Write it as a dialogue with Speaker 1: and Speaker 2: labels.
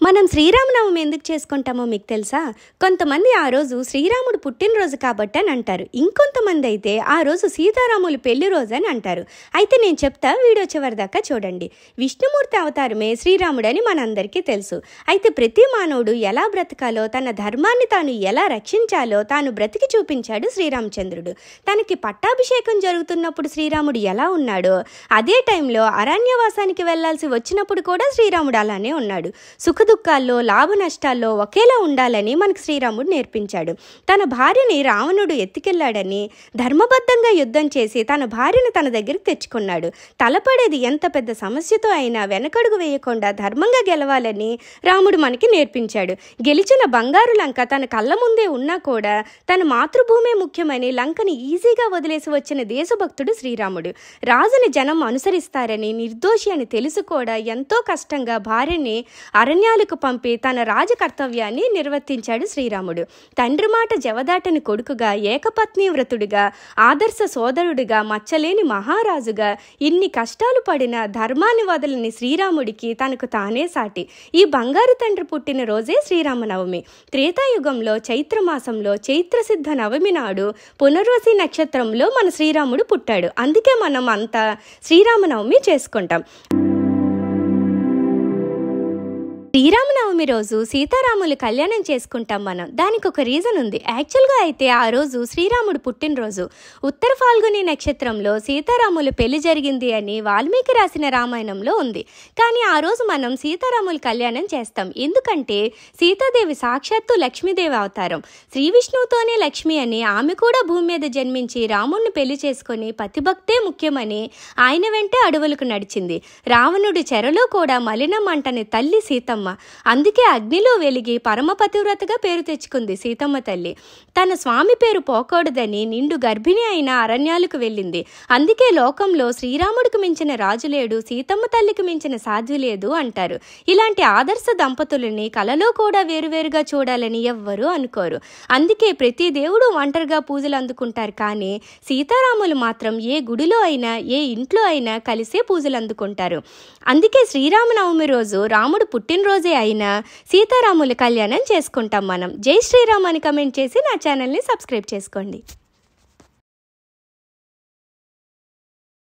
Speaker 1: మనం శ్రీరామనవమి ఎందుకు చేసుకుంటామో మీకు తెలుసా? కొంతమంది ఆ రోజు శ్రీరాముడు పుట్టినరోజు కాబట్టి అని అంటారు. ఇంకొంతమంది అయితే ఆ రోజు సీతారాములు పెళ్లి రోజు అని అంటారు. అయితే నేను చెప్తా, వీడియో చివరి దాకా చూడండి. విష్ణుమూర్తి అవతారమే శ్రీరాముడు అని మనందరికీ తెలుసు. అయితే ప్రతి మానవుడు ఎలా బ్రతకాలో, తన ధర్మాన్ని తాను ఎలా రక్షించాలో తాను బ్రతికి చూపించాడు శ్రీరామచంద్రుడు. తనకి పట్టాభిషేకం జరుగుతున్నప్పుడు శ్రీరాముడు ఎలా ఉన్నాడో, అదే టైంలో అరణ్యవాసానికి వెళ్లాల్సి వచ్చినప్పుడు కూడా శ్రీరాముడు అలానే ఉన్నాడు. సుఖదుఖాల్లో, లాభ నష్టాల్లో ఒకేలా ఉండాలని మనకు శ్రీరాముడు నేర్పించాడు. తన భార్యని రావణుడు ఎత్తుకెళ్లాడని ధర్మబద్ధంగా యుద్ధం చేసి తన భార్యను తన దగ్గరికి తెచ్చుకున్నాడు. తలపడేది ఎంత పెద్ద సమస్యతో అయినా వెనకడుగు వేయకుండా ధర్మంగా గెలవాలని రాముడు మనకి నేర్పించాడు. గెలిచిన బంగారు లంక తన కళ్ళ ముందే ఉన్నా కూడా తన మాతృభూమే ముఖ్యమని లంకని ఈజీగా వదిలేసి వచ్చిన దేశభక్తుడు శ్రీరాముడు. రాజుని జనం అనుసరిస్తారని, నిర్దోషి అని తెలుసు కూడా ఎంతో కష్టంగా భార్యని అరణ్యాలకు పంపి తన రాజకర్తవ్యాన్ని నిర్వర్తించాడు శ్రీరాముడు. తండ్రి మాట జవదాటని కొడుకుగా, ఏకపత్ని వ్రతుడిగా, ఆదర్శ సోదరుడిగా, మచ్చలేని మహారాజుగా ఇన్ని కష్టాలు పడిన ధర్మాన్ని వదలని శ్రీరాముడికి తనకు తానే సాటి. ఈ బంగారు తండ్రి పుట్టిన రోజే శ్రీరామనవమి. త్రేతాయుగంలో చైత్రమాసంలో చైత్రసిద్ధ నవమి నాడు పునర్వసి నక్షత్రంలో మన శ్రీరాముడు పుట్టాడు. అందుకే మనం అంతా శ్రీరామనవమి చేసుకుంటాం. శ్రీరామనవమి రోజు సీతారాములు కళ్యాణం చేసుకుంటాం మనం. దానికి ఒక రీజన్ ఉంది. యాక్చువల్గా అయితే ఆ రోజు శ్రీరాముడు పుట్టినరోజు. ఉత్తర ఫాల్గుని నక్షత్రంలో సీతారాములు పెళ్లి జరిగింది అని వాల్మీకి రాసిన రామాయణంలో ఉంది. కానీ ఆ రోజు మనం సీతారాములు కళ్యాణం చేస్తాం. ఎందుకంటే సీతాదేవి సాక్షాత్తు లక్ష్మీదేవి అవతారం. శ్రీ విష్ణువుతోనే లక్ష్మి అని, ఆమె కూడా భూమి మీద జన్మించి రాముడిని పెళ్లి చేసుకొని పతిభక్తే ముఖ్యమని ఆయన వెంటే అడవులకు నడిచింది. రావణుడి చెరలో కూడా మలినం అంటని తల్లి సీతమ్మ. అందుకే అగ్నిలో వెలిగి పరమపతివ్రతగా పేరు తెచ్చుకుంది సీతమ్మ తల్లి. తన స్వామి పేరు పోకూడదని నిండు గర్భిణి అయిన అరణ్యాలకు వెళ్ళింది. అందుకే లోకంలో శ్రీరాముడికి మించిన రాజు లేడు, సీతమ్మ తల్లికి మించిన సాధ్వి లేదు అంటారు. ఇలాంటి ఆదర్శ దంపతులని కలలో కూడా వేరువేరుగా చూడాలని ఎవ్వరూ అనుకోరు. అందుకే ప్రతి దేవుడు ఒంటరిగా పూజలు అందుకుంటారు. కానీ సీతారాములు మాత్రం ఏ గుడిలో అయినా, ఏ ఇంట్లో అయినా కలిసే పూజలు అందుకుంటారు. అందుకే శ్రీరామనవమి రోజు రాముడు పుట్టినరోజే అయినా సీతారాముల కళ్యాణం చేసుకుంటాం మనం. జై శ్రీరామ్ అని కమెంట్ చేసి నా ఛానల్ని సబ్స్క్రైబ్ చేసుకోండి.